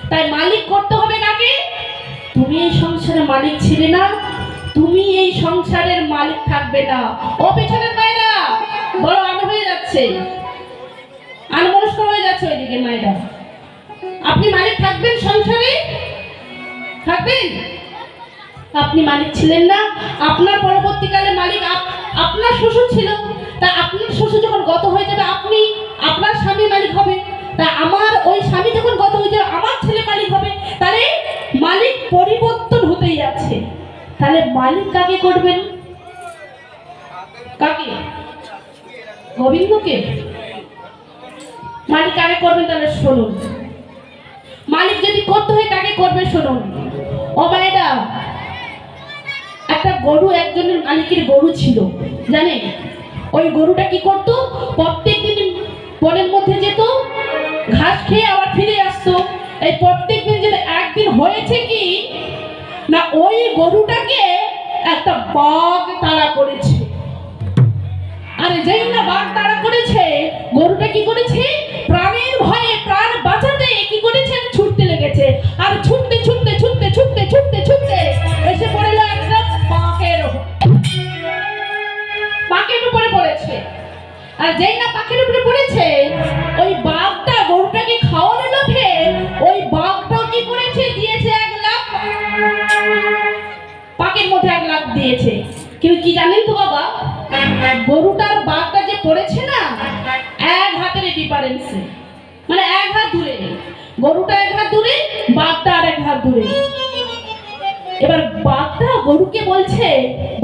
তাই মালিক করতে হবে কাকে? তুমি এই সংসারের মালিক ছিলে না, তুমি এই সংসারের মালিক থাকবে না। ও পেছনের মায়েরা বড় আনো হয়ে যাচ্ছে, আনমনস্ক হয়ে যাচ্ছে ওইদিকে মায়েরা। আপনি মালিক থাকবেন সংসারে? থাকবেন? আপনি মালিক ছিলেন না, আপনার পরবর্তীকালে মালিক আপনার শ্বশুর ছিল। তা আপনার শ্বশুর যখন গত হয়ে যাবে, আপনি আপনার স্বামী মালিক হবে। তা আমার ওই স্বামী যখন গত হয়ে যাবে, আমার ছেলে মালিক হবে। তাহলে মালিক পরিবর্তন হতেই আছে। তাহলে মালিক কাকে করবেন? কাকে? গোবিন্দকে মালিক কাকে করবেন? তাহলে শুনুন, মালিক যদি করতে হয় কাকে করবে শুনুন। ও মায়েরা, একটা গরু, একজনের মালিকের গরু ছিল, জানেন? ওই গরুটা কি করতো? প্রত্যেক দিন বনের মধ্যে যেত, ঘাস খেয়ে আবার ফিরে আসতো। এই প্রত্যেক দিন যেটা একদিন হয়েছে কি না, ওই গরুটাকে একটা বাঘ তাড়া করেছে। আরে যেই না বাঘ তাড়া করেছে, গরুটা কি করেছে? প্রাণের ভয়ে, প্রাণ বাঁচাতে কি করেছে? ছুটতে লেগেছে। আর ছুটতে ছুটতে ছুটতে ছুটতে ছুটতে ছুটতে এসে পড়লো একটা পাকের উপরে পড়েছে। আর যেই না পাকের উপরে পড়েছে, ওই বাঘটা গরুটাকে খাওয়ানোর লোভে ওই বাঘটা কি করেছে? দিয়েছে এক লাফ, পাকের মধ্যে এক লাফ দিয়েছে। কিন্তু কি জানেন তো বাবা, গরুটার বাঘটা যে পড়েছে না, এক হাতের ডিফারেন্সে, মানে এক হাত দূরে। গরুটা এক হাত দূরে, বাঘটা আর এক হাত দূরে। এবার বাঘটা গরুকে বলছে,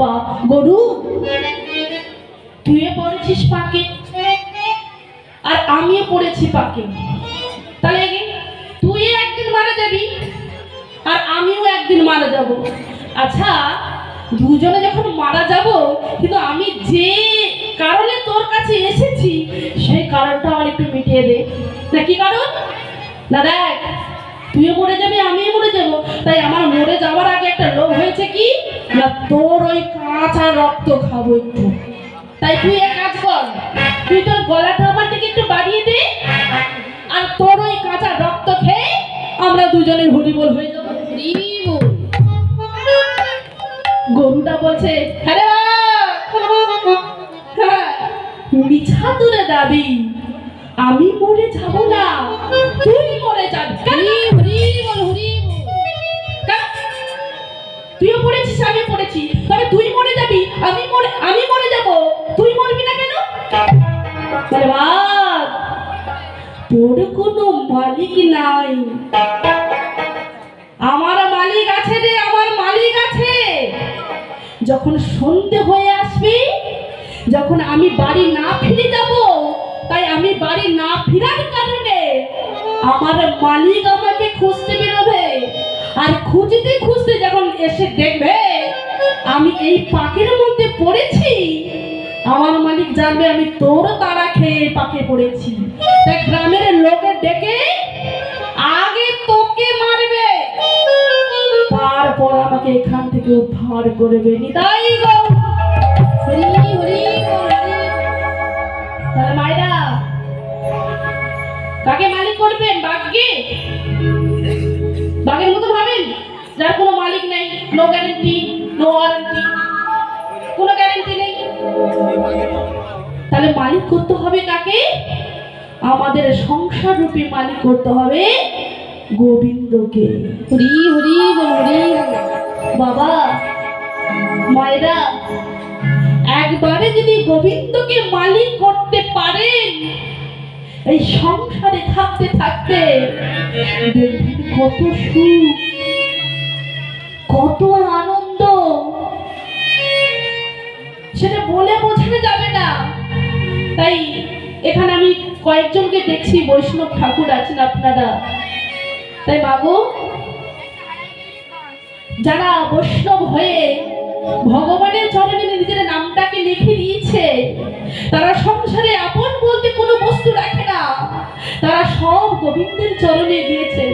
বা গরু, তুইও পড়েছিস পাকে আর আমিও পড়েছি পাকে, তাহলে তুই একদিন মারা যাবি আর আমিও একদিন মারা যাব। আচ্ছা, দুজনে যখন মারা যাব, কিন্তু আমি যে কারণে তোর কাছে এসেছি সেই কারণটা আমার একটু মিটিয়ে দে। না কি কারণ? না দেখ, তুইও মরে যাবি, আমিও মরে যাব। তাই আমার মরে যাওয়ার আগে একটা লোভ হয়েছে কি না, তোর ওই কাঁচা রক্ত খাবো একটু। তাই তুই এক কাজ কর, তুই তোর গলাটা আমার দিকে একটু বাড়িয়ে দে, আর তোর ওই কাঁচা রক্ত খেয়ে আমরা দুজনের হরিবোল হয়ে যাবো। গরুটা বলছে, হ্যাঁ মিছা তোরে দাবি, আমি মরে যাব না, তুই মরে যাবি। তুইও পড়েছিস, আমি পড়েছি, তবে তুই মরে যাবি, আমি মরে যাব, তুই মরবি না কেন? তোর কোনো মালিক নাই, আমার মালিক আছে রে, আমার মালিক আছে। যখন সন্ধে হয়ে আসবে, যখন আমি বাড়ি না ফিরে যাব, তাই আমি বাড়ি না ফিরার কারণে আমার মালিক আমাকে খুঁজতে বেরোবে। আর খুঁজতে খুঁজতে যখন এসে দেখবে আমি এই পাকের মধ্যে পড়েছি, আমার মালিক জানবে আমি তোর তাড়া খেয়ে পাকে পড়েছি। তাই গ্রামের লোকের ডেকে আগে তোকে মারবে, তারপর আমাকে এখান থেকে উদ্ধার করবে। নিতাই গো, তাহলে মায়েরা কাকে মালিক করবেন? বাঘকে? বাঘের মতো ভাবেন, যার কোনো মালিক নেই, নো গ্যারেন্টি, নো ওয়ারেন্টি, কোনো গ্যারেন্টি নেই। তাহলে মালিক করতে হবে কাকে? আমাদের সংসার রূপী মালিক করতে হবে গোবিন্দকে। হরি হরি হরি। বাবা মায়েরা, একবারে যদি গোবিন্দকে মালিক করতে পারেন, এই সংসারে থাকতে থাকতে কত সুখ, কত আনন্দ, সেটা বলে বোঝানো যাবে না। তাই এখানে আমি কয়েকজনকে দেখছি, বৈষ্ণব ঠাকুর আছেন আপনারা। তাই বাবু, যারা বৈষ্ণব হয়ে ভগবানের চরণে নিজের নামটাকে লিখে দিয়েছে, তারা সংসারে আপন বলতে কোনো বস্তু রাখে না, তারা সব গোবিন্দের চরণে দিয়েছে।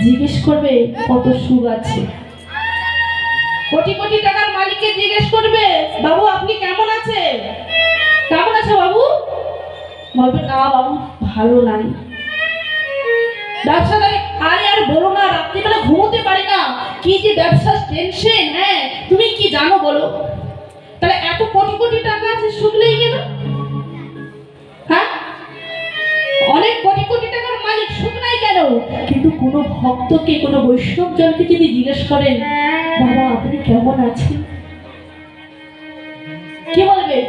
জিজ্ঞেস করবে কত সুখ আছে। কোটি কোটি টাকার মালিককে জিজ্ঞেস করবে, বাবু আপনি কেমন আছে? কেমন আছে বাবু? বলবে না বাবু, ভালো নাই। ব্যবসাদারি, আরে আর বলো না, রাত্রিবেলা ঘুমোতে পারি না, কি যে ব্যবসার টেনশন। হ্যাঁ, তুমি কি জানো বলো? তাহলে এত কোটি কোটি টাকা আছে শুনলেই গেল, হ্যাঁ অনেক কোটি কোটি টাকার মালিক, শুকনাই কেন? কিন্তু কোনো ভক্তকে, কোনো বৈষ্ণব জনকে যদি জিজ্ঞেস করেন, বাবা আপনি কেমন আছেন, কি বলবে?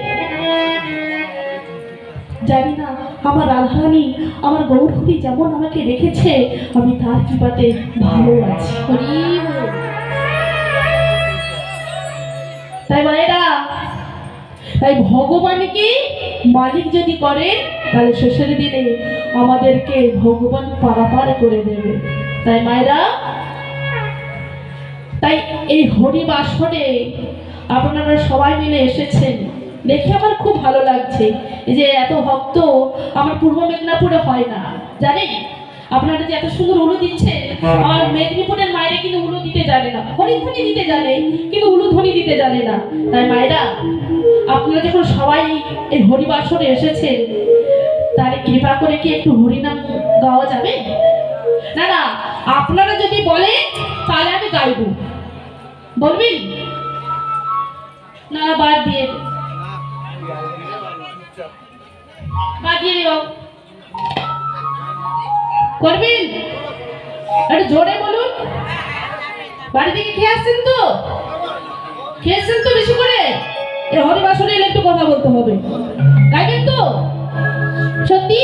জানি না, আমার রাধারানী, আমার গৌরহরি যেমন আমাকে রেখেছে, আমি তার কৃপাতে ভালো আছি। তাই মায়েরা, তাই ভগবানকে মালিক যদি করেন, তাহলে শেষের দিনে আমাদেরকে ভগবান পারাপার করে দেবে। তাই মায়েরা, তাই এই হরিবাসনে আপনারা সবাই মিলে এসেছেন, দেখে আমার খুব ভালো লাগছে। এই যে এত ভক্ত আমার পূর্ব মেদিনীপুরে হয় না, জানেন? আপনারা যে এত সুন্দর উলু দিচ্ছেন, আমার মেদিনীপুরের মায়েরা কিন্তু উলু দিতে জানে না, হরিধ্বনি দিতে জানে কিন্তু উলুধ্বনি দিতে জানে না। তাই মায়েরা, আপনারা যখন সবাই এই হরিবাসনে এসেছেন, তাহলে কৃপা করে কি একটু হরিনাম গাওয়া যাবে? না না, আপনারা যদি বলেন তাহলে আমি গাইব, বলবেন? না বাদ দিয়ে দিও, করবেন? একটু জোরে বলুন। বাড়ি থেকে খেয়ে আসছেন তো? খেয়েছেন তো বেশি করে? এই হরিবাসনে এলে একটু কথা বলতে হবে, গাইবেন তো? সত্যি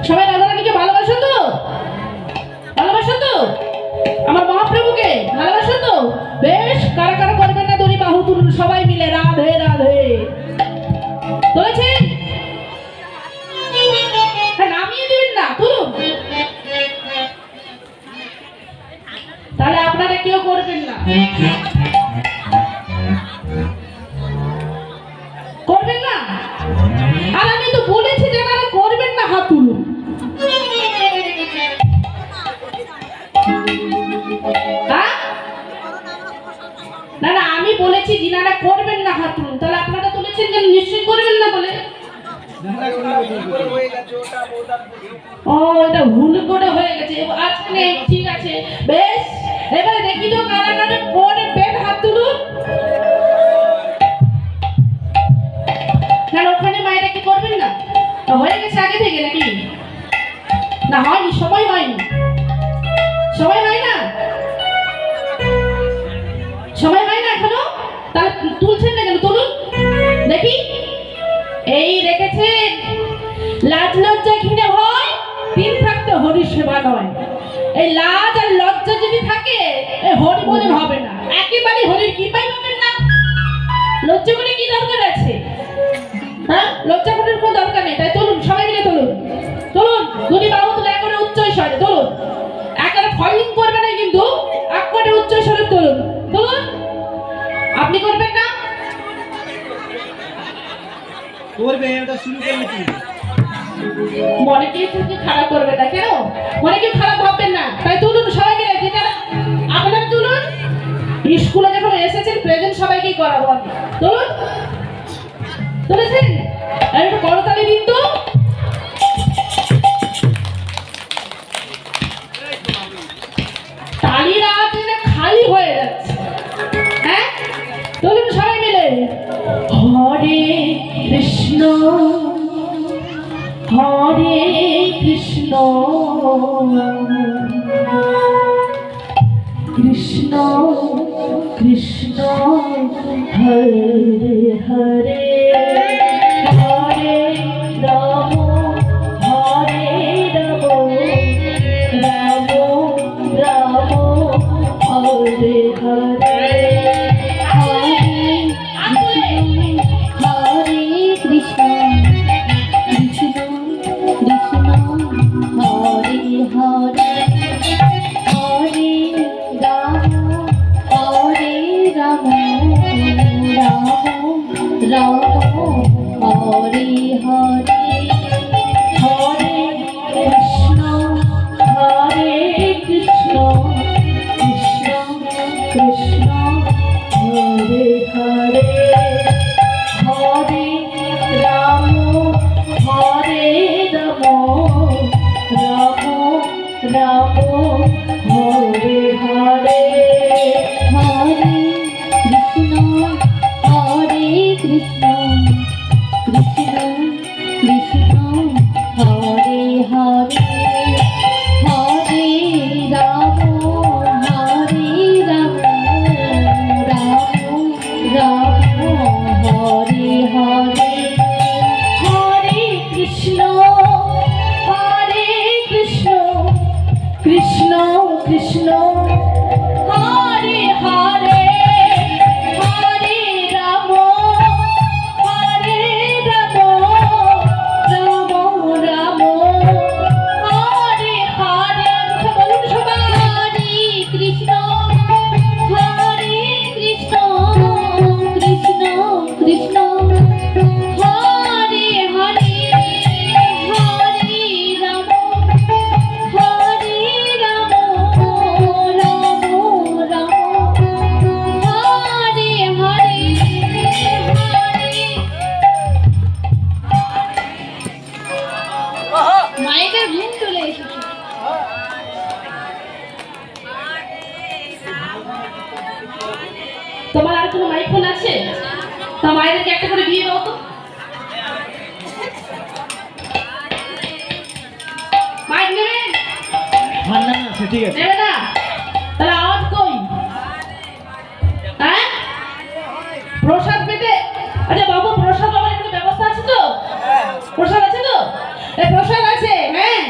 সবাই রাধারানীকে ভালোবাসো তো? ভালোবাসো তো? আমার মহাপ্রভুকে ভালোবাসো তো? বেশ, কারা কারা করবেন না দড়ি বাহু তুলুন সবাই মিলে, রাধে রাধে বলেছেন। নামিয়ে দিবেন না, তুলুন। তাহলে আপনারা কেউ করবেন না, করবেন না। আর আমি তো বলেছি যে আপনারা করবেন না, হাত তুলুন। না না, আমি বলেছি যিনারা করবেন না হাত তুলুন, তাহলে আপনারা তুলেছেন যে নিশ্চয়ই করবেন না বলে। ও, এটা ভুল করে হয়ে গেছে। আচ্ছা ঠিক আছে, বেশ, এবারে দেখি তো কারা কারা করবেন, হাত তুলুন। না ওখানে মায়েরা কি করবেন না? হয়ে গেছে আগে থেকে নাকি? না হয়নি, সময় হয়নি, সময় হয় না, সময় হয় না এখনো, তাহলে তুলছেন না কেন? তুলুন দেখি। এই রেখেছেন, লাজ লজ্জা ঘৃণা ভয় তিন থাকতে হরি সেবা নয়। এই লাজ আর লজ্জা যদি থাকে, এই হরি ভজন হবে না, একেবারে হরির কৃপাই পাবেন না। লজ্জা করে কি দরকার আছে? হ্যাঁ, লজ্জা করার কোনো দরকার নেই। তাই তুলুন, সবাই মিলে তুলুন, তুলুন। দুটি বাহু তুলে একবারে উচ্চ স্বরে তুলুন, একেবারে ফলিং করবে না কিন্তু, একবারে উচ্চ স্বরে তুলুন, তুলুন। আপনি করবেন না? করবে, এটা শুরু করবে কি? মনে কি খারাপ করবে না, কেন মনে কি খারাপ ভাববেন না। তাই তুলুন সবাই মিলে, যেটা আপনারা তুলুন। স্কুলে যখন এসেছেন প্রেজেন্ট সবাইকেই করাবো আমি, তুলুন। তুলেছেন? আর একটু করতালি দিন তো। তালির আওয়াজ খালি হয়ে যাচ্ছে। হ্যাঁ, তুলুন সবাই মিলে। হরে কৃষ্ণ হরে কৃষ্ণ কৃষ্ণ কৃষ্ণ হরে হরে, হরে রাম হরে রাম, রাম রাম হরে হরে, হরে কৃষ্ণ কৃষ্ণ কৃষ্ণ হরে হরে, হরে রাম হরে রাম, রাম রাম হরে হরে, হরে কৃষ্ণ হরে কৃষ্ণ কৃষ্ণ কৃষ্ণ হরে হরে, হরে রাম হরে রাম, রাম রাম হরে হরে হরে কৃষ্ণ হরে কৃষ্ণ কৃষ্ণ কৃষ্ণ হরে হরে হরে রাম রাম রাম হরে হরে হরে কৃষ্ণ কৃষ্ণ কৃষ্ণ হরে হরে হরে রাম রাম রাম হরে হরে বলুন সবাই হরে কৃষ্ণ কৃষ্ণ কৃষ্ণ হরে হরে হরে রাম রাম হরে হরে মায়েদের ঘুম চলে এসেছে। তোমার আর কোনো মাইক ফোন আছে? তা মায়েদেরকে একটা করে দিয়ে দাও তো। মাইক নেবে? ঠিক আছে নেবে না? তাহলে আওয়াজ কই? হ্যাঁ? প্রসাদ পেতে? আচ্ছা বাবু, প্রসাদ আমার এখানে ব্যবস্থা আছে তো? প্রসাদ আছে তো? এই প্রসাদ আছে, হ্যাঁ?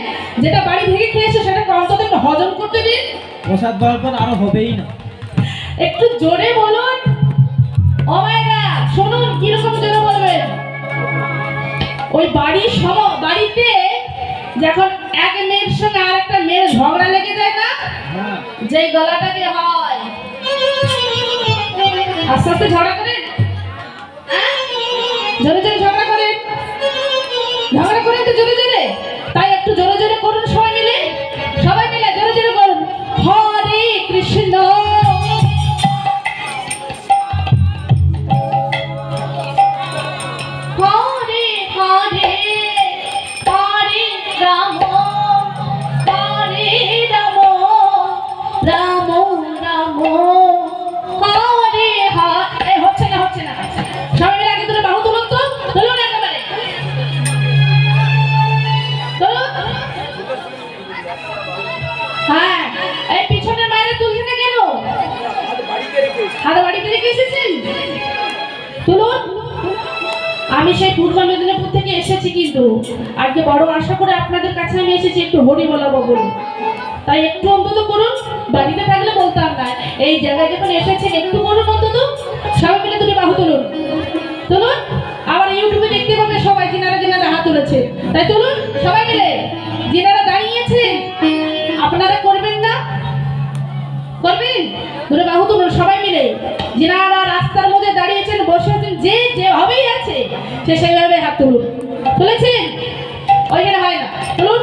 যেটা বাড়ি থেকে খেয়েছো সেটাকে অন্তত একটু হজম করতে দিন। প্রসাদ দেওয়ার পর আরো হবেই না। একটু জোরে বলুন। ও মায়েরা শুনুন, কিরকম জোরে বলবেন। ওই বাড়িতে যখন এক মেয়ের সঙ্গে আর একটা মেয়ের ঝগড়া লেগে যায় না, হ্যাঁ যেই গলাটা দিয়ে হয়, আস্তে আস্তে ঝগড়া করেন, হ্যাঁ? জোরে জোরে ঝগড়া করেন তো জোরে জোরে। তাই একটু জোরে জোরে করুন সবাই মিলে জোরে জোরে করুন। হরে কৃষ্ণ হরে হরে হরে রাম রাম রাম হরে হরে। হচ্ছে না সবাই মিলে আগে তুলে বাহু তুলুন তো, তুলুন একেবারে তুলুন। হ্যাঁ, এই পিছনের মায়েরা তুলছে না কেন? হাত বাড়িতে রেখে এসেছেন, তুলুন। আমি সেই পূর্ব মেদিনীপুর থেকে এসেছি, কিন্তু আজকে বড় আশা করে আপনাদের কাছে আমি এসেছি একটু হরি বলাবো বলে। তাই একটু অন্তত করুন, বাড়িতে থাকলে বলতাম না, এই জায়গায় যখন এসেছেন একটু করুন অন্তত। সবাই মিলে তুমি বাহু তুলুন তুলুন। আবার ইউটিউবে দেখতে পাবে সবাই যিনারা হাত তুলেছে, তাই তুলুন সবাই মিলে। যিনারা দাঁড়িয়েছেন আপনারা করবেন না? করবেন? ধরে বাহু তুলুন সবাই মিলে। যিনারা রাস্তার মধ্যে দাঁড়িয়েছেন, বসে আছেন, যেভাবেই আছে সে সেইভাবে হাত তুলুন। তুলেছেন? ওইখানে হয় না, তুলুন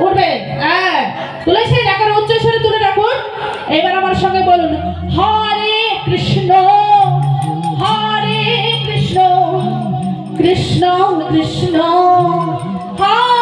উঠবেন। হ্যাঁ, তুলেছেন, এখন উচ্চ স্বরে তুলে রাখুন। এবার আমার সঙ্গে বলুন, হরে কৃষ্ণ কৃষ্ণ কৃষ্ণ হরে